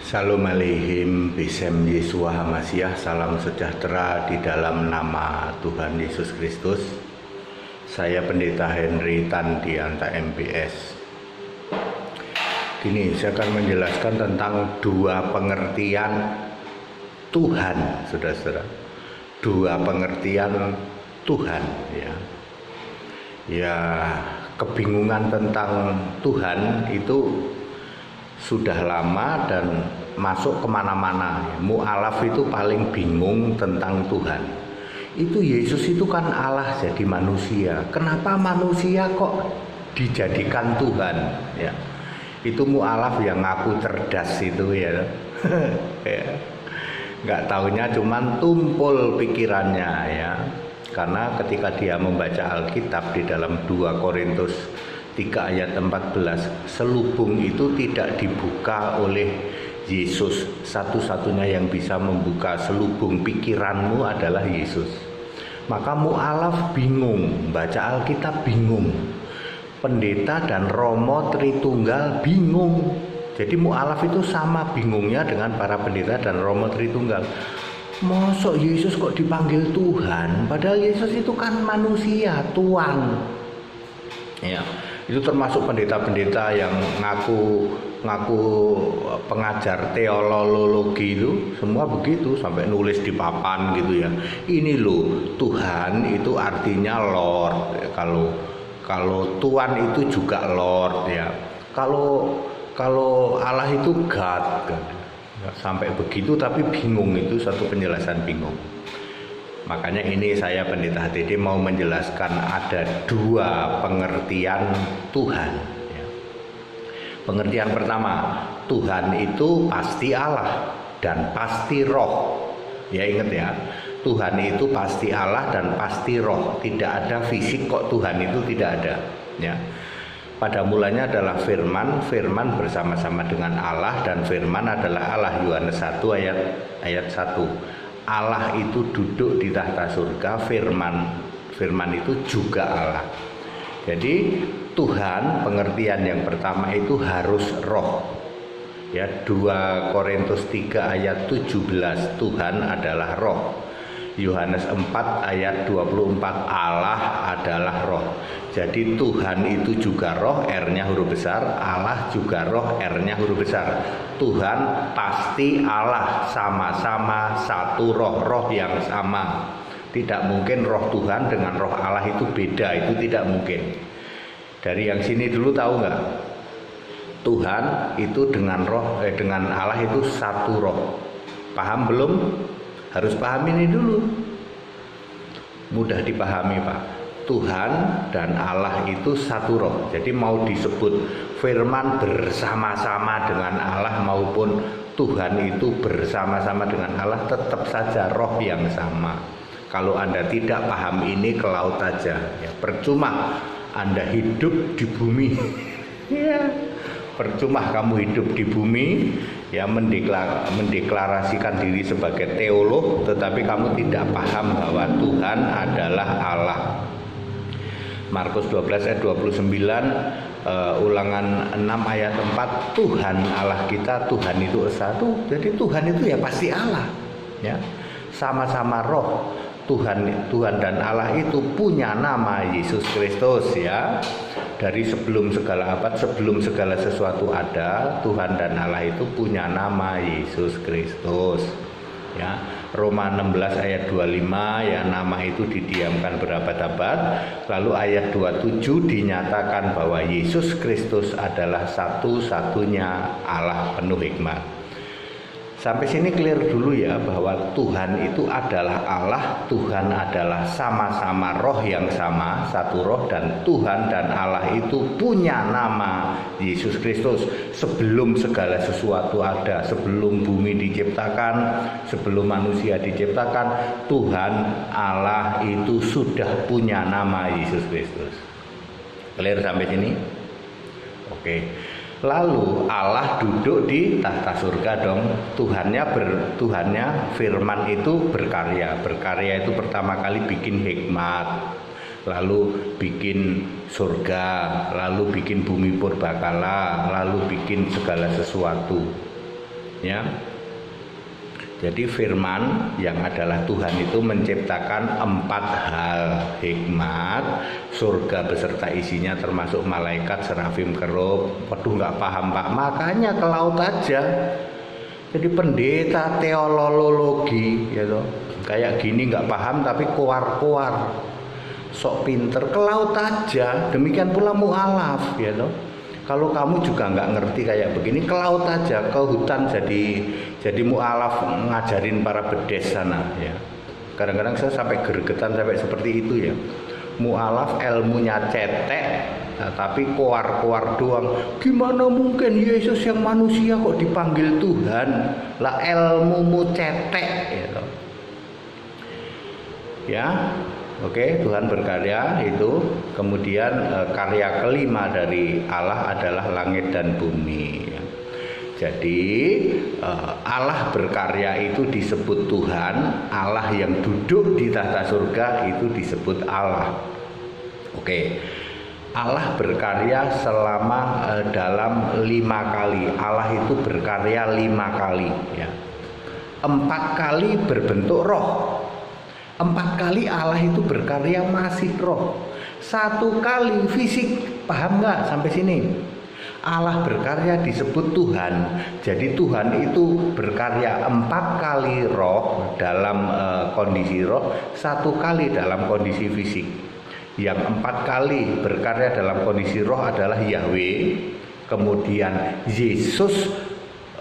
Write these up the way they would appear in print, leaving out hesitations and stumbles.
Shalom Aleihim, Bisem Yesua Hamasiah, salam sejahtera di dalam nama Tuhan Yesus Kristus. Saya Pendeta Henry Tandianta MPS. Kini saya akan menjelaskan tentang dua pengertian Tuhan, saudara-saudara. Dua pengertian Tuhan, ya. Ya, kebingungan tentang Tuhan itu sudah lama dan masuk kemana-mana. Mu'alaf itu paling bingung tentang Tuhan. Itu Yesus itu kan Allah jadi manusia. Kenapa manusia kok dijadikan Tuhan? Ya, itu mu'alaf yang ngaku cerdas itu ya. Ya. Nggak taunya cuman tumpul pikirannya ya. Karena ketika dia membaca Alkitab di dalam 2 Korintus 3 ayat 14, selubung itu tidak dibuka oleh Yesus. Satu-satunya yang bisa membuka selubung pikiranmu adalah Yesus. Maka mu'alaf bingung, baca Alkitab bingung. Pendeta dan Romo Tritunggal bingung. Jadi mu'alaf itu sama bingungnya dengan para pendeta dan Romo Tritunggal. Mosok Yesus kok dipanggil Tuhan? Padahal Yesus itu kan manusia, Tuhan. Ya. Itu termasuk pendeta-pendeta yang ngaku pengajar teologi itu semua begitu, sampai nulis di papan gitu ya. Ini loh, Tuhan itu artinya Lord. Kalau Tuhan itu juga Lord ya. Kalau Allah itu God kan. Sampai begitu tapi bingung, itu satu penjelasan bingung. Makanya ini saya Pendeta HTD mau menjelaskan ada dua pengertian Tuhan ya. Pengertian pertama, Tuhan itu pasti Allah dan pasti roh. Ya ingat ya, Tuhan itu pasti Allah dan pasti roh. Tidak ada fisik kok Tuhan itu tidak ada ya. Pada mulanya adalah firman, firman bersama-sama dengan Allah dan firman adalah Allah. Yohanes 1 ayat 1. Allah itu duduk di tahta surga, firman itu juga Allah. Jadi Tuhan, pengertian yang pertama itu harus roh. Ya, 2 Korintus 3 ayat 17, Tuhan adalah roh. Yohanes 4 ayat 24, Allah adalah roh. Jadi Tuhan itu juga roh, R-nya huruf besar, Allah juga roh, R-nya huruf besar. Tuhan pasti Allah, sama-sama satu roh yang sama. Tidak mungkin roh Tuhan dengan roh Allah itu beda, itu tidak mungkin. Dari yang sini dulu tahu nggak? Tuhan itu dengan Allah itu satu roh. Paham belum? Harus paham ini dulu. Mudah dipahami Pak. Tuhan dan Allah itu satu roh. Jadi mau disebut firman bersama-sama dengan Allah maupun Tuhan itu bersama-sama dengan Allah, tetap saja roh yang sama. Kalau Anda tidak paham ini, ke laut aja ya. Percuma Anda hidup di bumi. Ya. Percuma kamu hidup di bumi ya, mendeklarasikan diri sebagai teolog tetapi kamu tidak paham bahwa Tuhan adalah Allah. Markus 12 ayat 29, Ulangan 6 ayat 4, Tuhan Allah kita, Tuhan itu satu. Jadi Tuhan itu ya pasti Allah ya. Sama-sama roh. Tuhan dan Allah itu punya nama Yesus Kristus ya. Dari sebelum segala abad, sebelum segala sesuatu ada, Tuhan dan Allah itu punya nama Yesus Kristus ya. Roma 16 ayat 25 ya, nama itu didiamkan berabad-abad. Lalu ayat 27 dinyatakan bahwa Yesus Kristus adalah satu-satunya Allah penuh hikmat. Sampai sini clear dulu ya, bahwa Tuhan itu adalah Allah, Tuhan adalah sama-sama roh yang sama, satu roh, dan Tuhan dan Allah itu punya nama Yesus Kristus. Sebelum segala sesuatu ada, sebelum bumi diciptakan, sebelum manusia diciptakan, Tuhan Allah itu sudah punya nama Yesus Kristus. Clear sampai sini? Oke. Lalu Allah duduk di tahta surga dong. Tuhannya firman itu berkarya. Berkarya itu pertama kali bikin hikmat, lalu bikin surga, lalu bikin bumi purbakala, lalu bikin segala sesuatu. ya. Jadi firman yang adalah Tuhan itu menciptakan 4 hal hikmat, surga beserta isinya termasuk malaikat, serafim, kerub. Waduh, nggak paham Pak, makanya ke laut aja. Jadi pendeta teologi ya toh. Kayak gini nggak paham tapi kuar-kuar, sok pinter, ke laut aja. Demikian pula mu'alaf ya toh. Kalau kamu juga nggak ngerti kayak begini, ke laut aja, ke hutan jadi mu'alaf ngajarin para bedes sana ya. Kadang-kadang saya sampai gergetan sampai seperti itu ya. Mu'alaf ilmunya cetek, nah, tapi kuar-kuar doang. Gimana mungkin Yesus yang manusia kok dipanggil Tuhan? Lah ilmumu cetek gitu. Ya. Oke, Tuhan berkarya itu. Kemudian karya kelima dari Allah adalah langit dan bumi. Jadi Allah berkarya itu disebut Tuhan, Allah yang duduk di tahta surga itu disebut Allah. Oke, Allah berkarya selama dalam 5 kali. Allah itu berkarya 5 kali. Ya. 4 kali berbentuk roh. 4 kali Allah itu berkarya masih roh. 1 kali fisik. Paham nggak sampai sini? Allah berkarya disebut Tuhan. Jadi Tuhan itu berkarya 4 kali roh dalam kondisi roh, 1 kali dalam kondisi fisik. Yang 4 kali berkarya dalam kondisi roh adalah Yahweh. Kemudian Yesus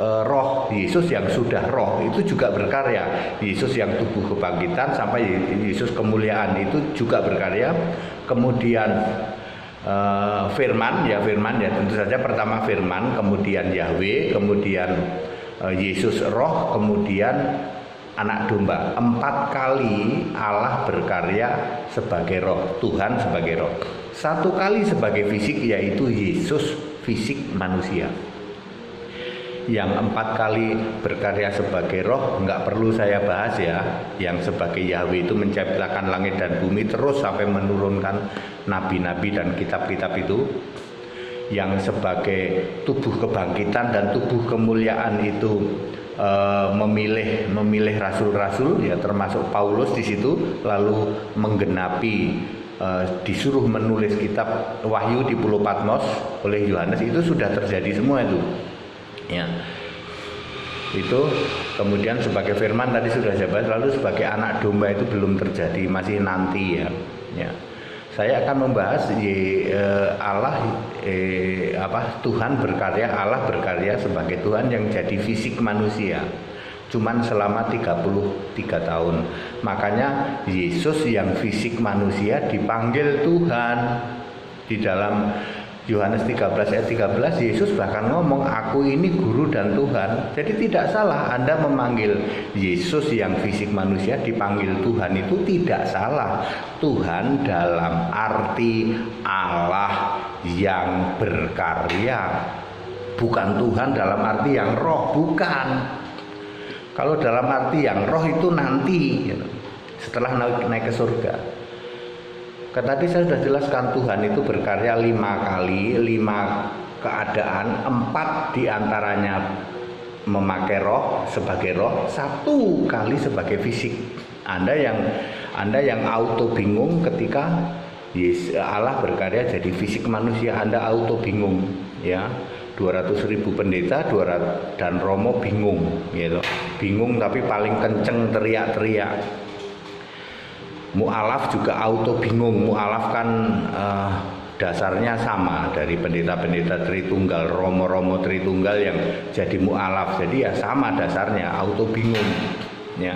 roh, Yesus yang sudah roh itu juga berkarya. Yesus yang tubuh kebangkitan sampai Yesus kemuliaan itu juga berkarya. Kemudian firman ya tentu saja pertama firman, kemudian Yahweh, kemudian Yesus roh, kemudian anak domba. 4 kali Allah berkarya sebagai roh, Tuhan sebagai roh. 1 kali sebagai fisik, yaitu Yesus fisik manusia. Yang 4 kali berkarya sebagai roh nggak perlu saya bahas ya. Yang sebagai Yahweh itu menciptakan langit dan bumi terus sampai menurunkan nabi-nabi dan kitab-kitab itu. Yang sebagai tubuh kebangkitan dan tubuh kemuliaan itu memilih rasul-rasul ya, termasuk Paulus di situ, lalu menggenapi disuruh menulis kitab Wahyu di Pulau Patmos oleh Yohanes. Itu sudah terjadi semua itu. Ya, itu kemudian sebagai firman tadi sudah saya bahas, lalu sebagai anak domba itu belum terjadi, masih nanti ya. Ya, saya akan membahas Tuhan berkarya, Allah berkarya sebagai Tuhan yang jadi fisik manusia. Cuman selama 33 tahun. Makanya Yesus yang fisik manusia dipanggil Tuhan. Di dalam Yohanes 13 ayat 13 Yesus bahkan ngomong, aku ini guru dan Tuhan. Jadi tidak salah Anda memanggil Yesus yang fisik manusia dipanggil Tuhan, itu tidak salah. Tuhan dalam arti Allah yang berkarya, bukan Tuhan dalam arti yang roh, bukan. Kalau dalam arti yang roh itu nanti setelah naik ke surga. Tadi saya sudah jelaskan Tuhan itu berkarya 5 kali, 5 keadaan, 4 diantaranya memakai roh sebagai roh, 1 kali sebagai fisik. Anda yang auto bingung ketika Allah berkarya jadi fisik manusia, Anda auto bingung ya. 200.000 pendeta dan Romo bingung gitu. Bingung tapi paling kenceng teriak-teriak. Mu'alaf juga auto bingung. Mu'alaf kan dasarnya sama dari pendeta-pendeta Tritunggal, Romo-Romo Tritunggal yang jadi mu'alaf. Jadi ya sama dasarnya, auto bingung ya.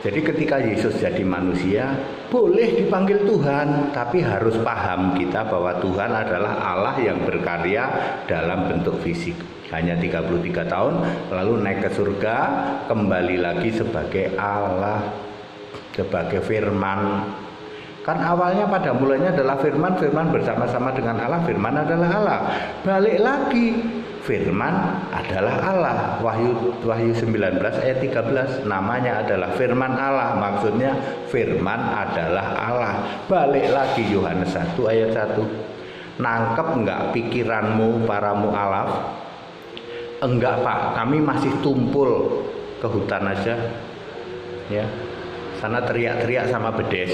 Jadi ketika Yesus jadi manusia boleh dipanggil Tuhan, tapi harus paham kita bahwa Tuhan adalah Allah yang berkarya dalam bentuk fisik. Hanya 33 tahun lalu naik ke surga, kembali lagi sebagai Allah, sebagai firman. Kan awalnya pada mulanya adalah firman bersama-sama dengan Allah, firman adalah Allah. Balik lagi, firman adalah Allah. Wahyu 19 ayat 13, namanya adalah firman Allah, maksudnya firman adalah Allah. Balik lagi Yohanes 1 ayat 1. Nangkep enggak pikiranmu para mu'alaf? Enggak Pak, kami masih tumpul ke hutan aja, ya. Sana teriak-teriak sama bedes,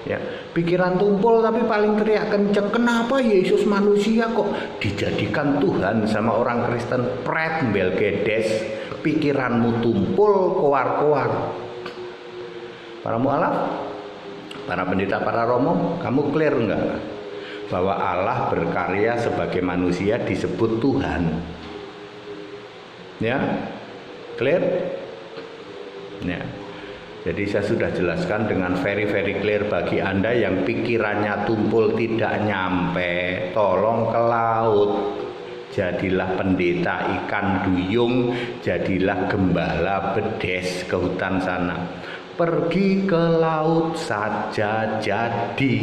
ya. Pikiran tumpul tapi paling teriak kenceng. Kenapa Yesus manusia kok dijadikan Tuhan sama orang Kristen? Pret belgedes, pikiranmu tumpul koar-koar. Para mualaf, para pendeta, para romo, kamu clear enggak bahwa Allah berkarya sebagai manusia disebut Tuhan? Ya, clear? Ya. Jadi saya sudah jelaskan dengan very clear bagi Anda yang pikirannya tumpul tidak nyampe, tolong ke laut. Jadilah pendeta ikan duyung, jadilah gembala bedes ke hutan sana. Pergi ke laut saja jadi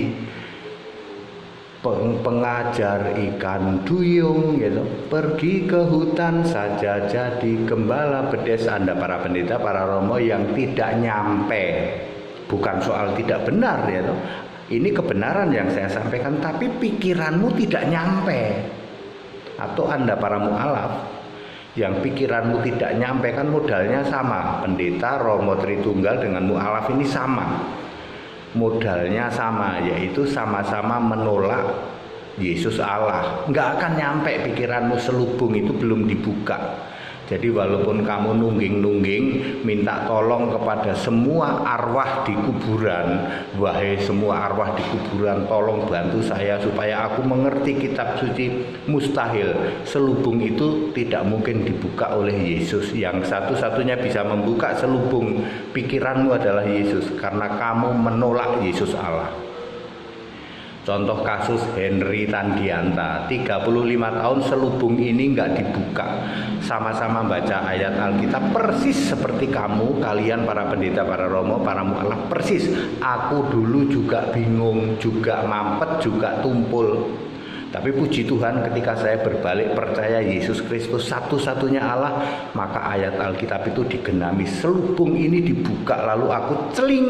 pengajar ikan duyung gitu. Pergi ke hutan saja jadi gembala bedes. Anda para pendeta, para romo yang tidak nyampe, bukan soal tidak benar ya toh. Ini kebenaran yang saya sampaikan, tapi pikiranmu tidak nyampe. Atau Anda para mualaf yang pikiranmu tidak nyampe, kan modalnya sama. Pendeta, romo Tritunggal dengan mualaf ini sama. Modalnya sama, yaitu sama-sama menolak Yesus Allah. Nggak akan nyampe pikiranmu, selubung itu belum dibuka. Jadi walaupun kamu nungging-nungging minta tolong kepada semua arwah di kuburan, wahai semua arwah di kuburan, tolong bantu saya supaya aku mengerti kitab suci, mustahil. Selubung itu tidak mungkin dibuka oleh Yesus. Yang satu-satunya bisa membuka selubung pikiranmu adalah Yesus, karena kamu menolak Yesus Allah. Contoh kasus Henry Tandianta, 35 tahun selubung ini nggak dibuka. Sama-sama baca ayat Alkitab persis seperti kamu, kalian para pendeta, para romo, para mualaf, persis. Aku dulu juga bingung, juga mampet, juga tumpul. Tapi puji Tuhan ketika saya berbalik percaya Yesus Kristus satu-satunya Allah, maka ayat Alkitab itu digenami, selubung ini dibuka, lalu aku celing.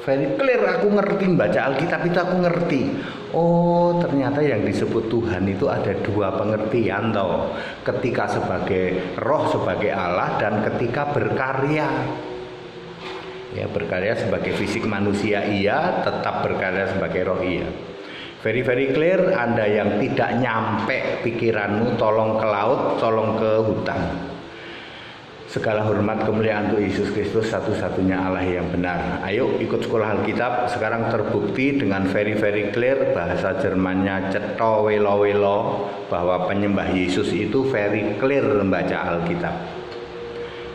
Very clear, aku ngerti, baca Alkitab itu aku ngerti. Oh, ternyata yang disebut Tuhan itu ada dua pengertian toh. Ketika sebagai roh, sebagai Allah, dan ketika berkarya. Ya, berkarya sebagai fisik manusia iya, tetap berkarya sebagai roh iya. Very clear. Anda yang tidak nyampe pikiranmu, tolong ke laut, tolong ke hutan. Segala hormat kemuliaan untuk Yesus Kristus, satu-satunya Allah yang benar. Ayo ikut sekolah Alkitab. Sekarang terbukti dengan very clear, bahasa Jermannya ceto welo bahwa penyembah Yesus itu very clear membaca Alkitab.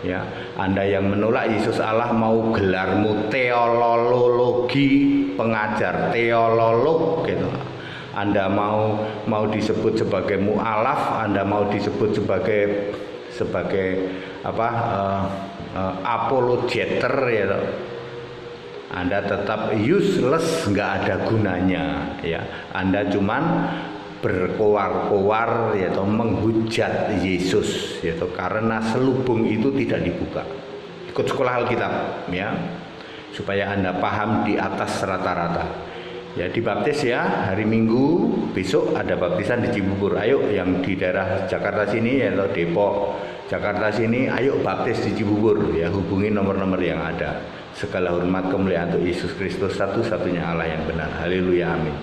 Ya, Anda yang menolak Yesus Allah, mau gelarmu teolologi, pengajar teololog gitu. Anda mau disebut sebagai mualaf, Anda mau disebut sebagai apologeter ya, Anda tetap useless, nggak ada gunanya ya. Anda cuman berkoar-koar yaitu menghujat Yesus yaitu karena selubung itu tidak dibuka. Ikut sekolah Alkitab ya, supaya Anda paham di atas rata-rata. Ya, dibaptis ya hari Minggu, besok ada baptisan di Cibubur. Ayo yang di daerah Jakarta sini atau Depok, Jakarta sini, ayo baptis di Cibubur ya, hubungi nomor-nomor yang ada. Segala hormat kemuliaan untuk Yesus Kristus, satu-satunya Allah yang benar. Haleluya, amin.